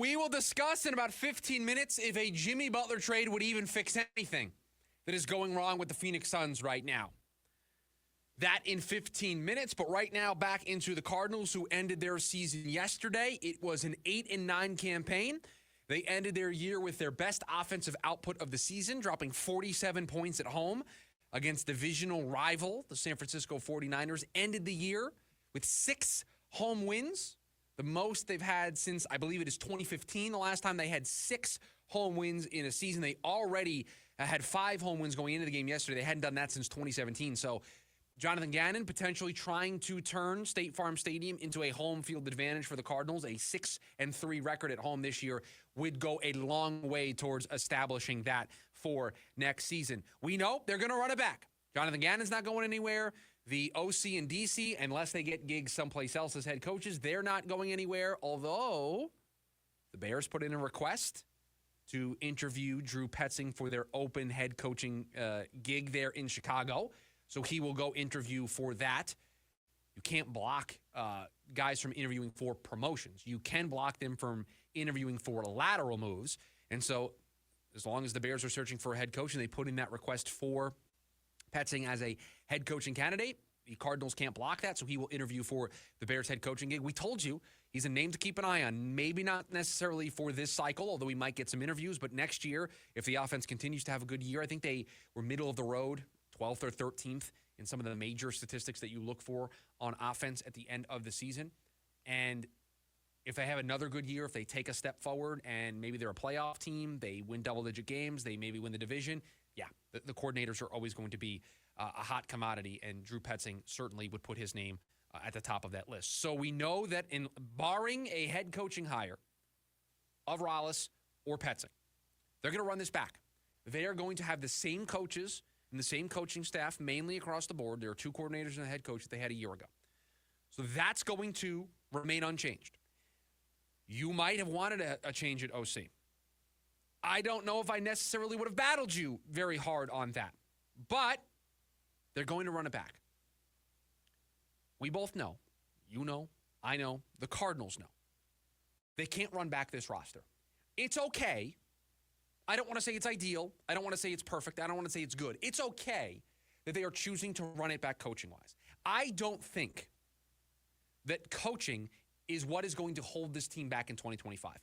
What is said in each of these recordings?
We will discuss in about 15 minutes if a Jimmy Butler trade would even fix anything that is going wrong with the Phoenix Suns right now. That in 15 minutes, but right now back into the Cardinals, who ended their season yesterday. It was an 8-9 campaign. They ended their year with their best offensive output of the season, dropping 47 points at home against divisional rival, the San Francisco 49ers. Ended the year with 6 home wins, the most they've had since, I believe it is 2015, the last time they had 6 home wins in a season. They already had 5 home wins going into the game yesterday. They hadn't done that since 2017. So Jonathan Gannon potentially trying to turn State Farm Stadium into a home field advantage for the Cardinals. A 6-3 record at home this year would go a long way towards establishing that for next season. We know they're going to run it back. Jonathan Gannon's not going anywhere. The OC and DC, unless they get gigs someplace else as head coaches, they're not going anywhere. Although the Bears put in a request to interview Drew Petzing for their open head coaching gig there in Chicago. So he will go interview for that. You can't block guys from interviewing for promotions. You can block them from interviewing for lateral moves. And so as long as the Bears are searching for a head coach and they put in that request for Petzing as a head coaching candidate, the Cardinals can't block that, so he will interview for the Bears head coaching gig. We told you he's a name to keep an eye on. Maybe not necessarily for this cycle, although we might get some interviews. But next year, if the offense continues to have a good year, I think they were middle of the road, 12th or 13th in some of the major statistics that you look for on offense at the end of the season. And if they have another good year, if they take a step forward and maybe they're a playoff team, they win double-digit games, they maybe win the division, yeah, the coordinators are always going to be a hot commodity, and Drew Petzing certainly would put his name at the top of that list. So we know that in barring a head coaching hire of Rallis or Petzing, they're going to run this back. They are going to have the same coaches and the same coaching staff mainly across the board. There are 2 coordinators and a head coach that they had a year ago. So that's going to remain unchanged. You might have wanted a change at OC. I don't know if I necessarily would have battled you very hard on that. But they're going to run it back. We both know. You know. I know. The Cardinals know. They can't run back this roster. It's okay. I don't want to say it's ideal. I don't want to say it's perfect. I don't want to say it's good. It's okay that they are choosing to run it back coaching-wise. I don't think that coaching is what is going to hold this team back in 2025.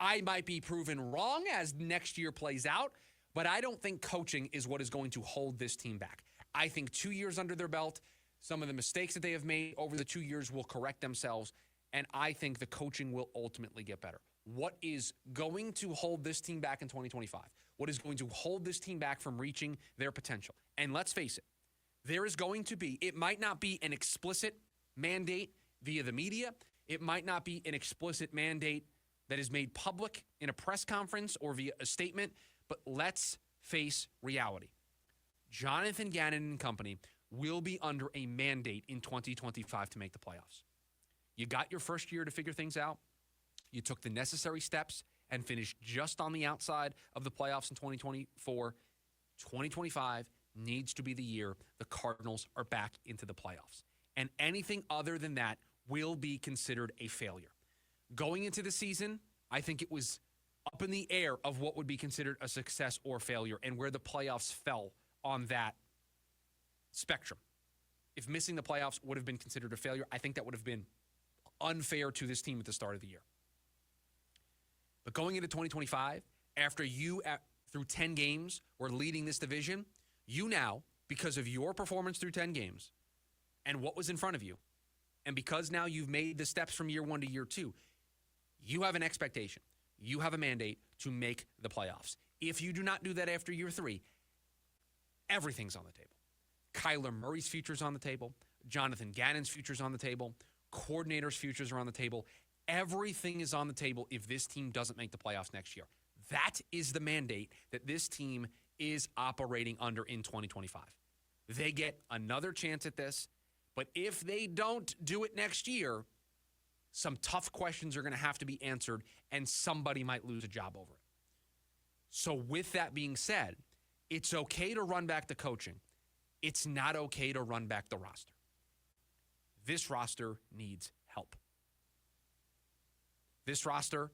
I might be proven wrong as next year plays out, but I don't think coaching is what is going to hold this team back. I think 2 years under their belt, some of the mistakes that they have made over the 2 years will correct themselves, and I think the coaching will ultimately get better. What is going to hold this team back in 2025? What is going to hold this team back from reaching their potential? And let's face it, there is going to be, it might not be an explicit mandate via the media. It might not be an explicit mandate that is made public in a press conference or via a statement, but let's face reality. Jonathan Gannon and company will be under a mandate in 2025 to make the playoffs. You got your first year to figure things out. You took the necessary steps and finished just on the outside of the playoffs in 2024. 2025 needs to be the year the Cardinals are back into the playoffs. And anything other than that will be considered a failure. Going into the season, I think it was up in the air of what would be considered a success or failure and where the playoffs fell on that spectrum. If missing the playoffs would have been considered a failure, I think that would have been unfair to this team at the start of the year. But going into 2025, after you, through 10 games, were leading this division, you now, because of your performance through 10 games and what was in front of you, and because now you've made the steps from year 1 to year 2, you have an expectation. You have a mandate to make the playoffs. If you do not do that after year 3, everything's on the table. Kyler Murray's future's on the table. Jonathan Gannon's future's on the table. Coordinators' futures are on the table. Everything is on the table if this team doesn't make the playoffs next year. That is the mandate that this team is operating under in 2025. They get another chance at this, but if they don't do it next year, some tough questions are going to have to be answered, and somebody might lose a job over it. So with that being said, it's okay to run back the coaching. It's not okay to run back the roster. This roster needs help. This roster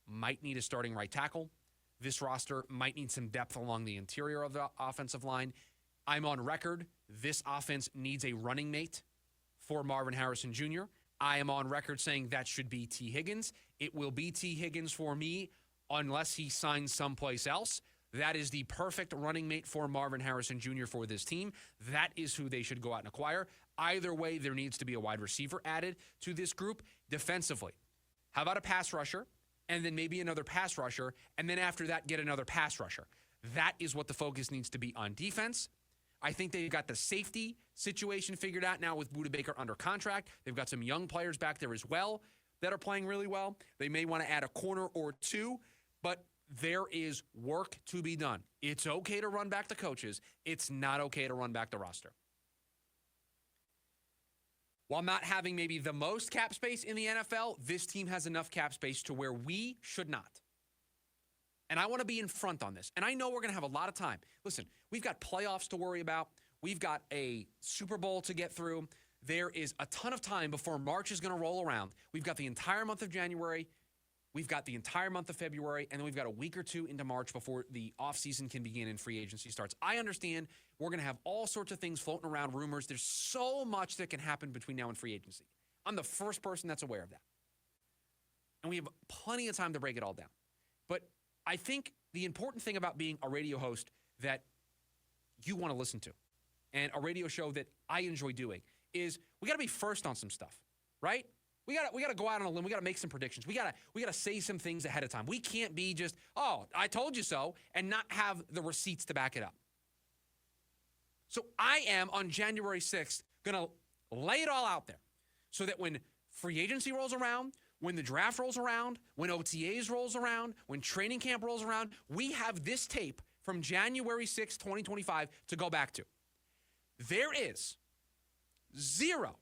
might need a starting right tackle. This roster might need some depth along the interior of the offensive line. I'm on record. This offense needs a running mate for Marvin Harrison Jr. I am on record saying that should be T. Higgins. It will be T. Higgins for me unless he signs someplace else. That is the perfect running mate for Marvin Harrison Jr. for this team. That is who they should go out and acquire. Either way, there needs to be a wide receiver added to this group defensively. How about a pass rusher, and then maybe another pass rusher, and then after that, get another pass rusher? That is what the focus needs to be on defense. I think they've got the safety situation figured out now with Budda Baker under contract. They've got some young players back there as well that are playing really well. They may want to add a corner or two, but there is work to be done. It's okay to run back the coaches. It's not okay to run back the roster. While not having maybe the most cap space in the NFL, this team has enough cap space to where we should not. And I want to be in front on this. And I know we're going to have a lot of time. Listen, we've got playoffs to worry about. We've got a Super Bowl to get through. There is a ton of time before March is going to roll around. We've got the entire month of January. We've got the entire month of February. And then we've got a week or two into March before the offseason can begin and free agency starts. I understand we're going to have all sorts of things floating around, rumors. There's so much that can happen between now and free agency. I'm the first person that's aware of that. And we have plenty of time to break it all down. But I think the important thing about being a radio host that you want to listen to and a radio show that I enjoy doing is we got to be first on some stuff, right? We got to go out on a limb. We got to make some predictions. We got to say some things ahead of time. We can't be just, "Oh, I told you so," and not have the receipts to back it up. So I am on January 6th going to lay it all out there so that when free agency rolls around, when the draft rolls around, when OTAs rolls around, when training camp rolls around, we have this tape from January 6, 2025 to go back to. There is zero,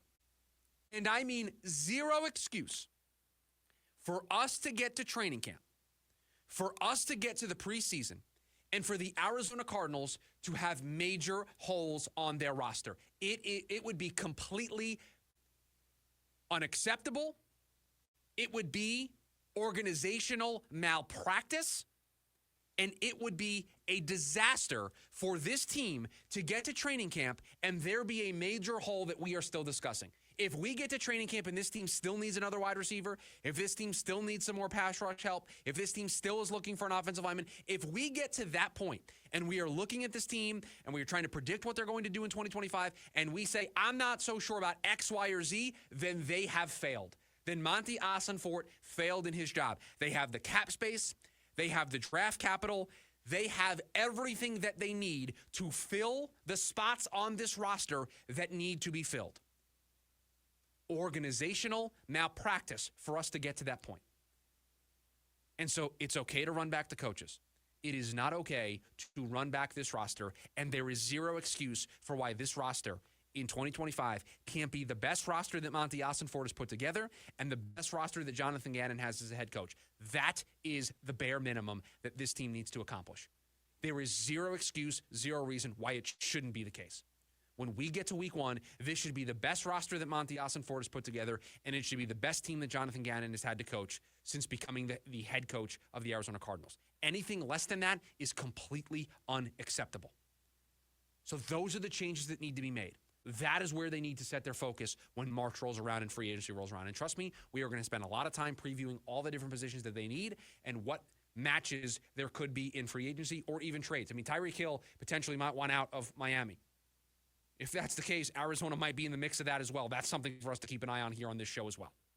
and I mean zero excuse for us to get to training camp, for us to get to the preseason, and for the Arizona Cardinals to have major holes on their roster. It would be completely unacceptable. It would be organizational malpractice, and it would be a disaster for this team to get to training camp and there be a major hole that we are still discussing. If we get to training camp and this team still needs another wide receiver, if this team still needs some more pass rush help, if this team still is looking for an offensive lineman, if we get to that point and we are looking at this team and we are trying to predict what they're going to do in 2025 and we say, "I'm not so sure about X, Y, or Z," then they have failed. Then Monty Ossenfort failed in his job. They have the cap space. They have the draft capital. They have everything that they need to fill the spots on this roster that need to be filled. Organizational malpractice for us to get to that point. And so it's okay to run back the coaches. It is not okay to run back this roster, and there is zero excuse for why this roster in 2025 can't be the best roster that Monty Ossenfort has put together and the best roster that Jonathan Gannon has as a head coach. That is the bare minimum that this team needs to accomplish. There is zero excuse, zero reason why it shouldn't be the case. When we get to week one, this should be the best roster that Monty Ossenfort has put together, and it should be the best team that Jonathan Gannon has had to coach since becoming the head coach of the Arizona Cardinals. Anything less than that is completely unacceptable. So those are the changes that need to be made. That is where they need to set their focus when March rolls around and free agency rolls around. And trust me, we are going to spend a lot of time previewing all the different positions that they need and what matches there could be in free agency or even trades. I mean, Tyreek Hill potentially might want out of Miami. If that's the case, Arizona might be in the mix of that as well. That's something for us to keep an eye on here on this show as well.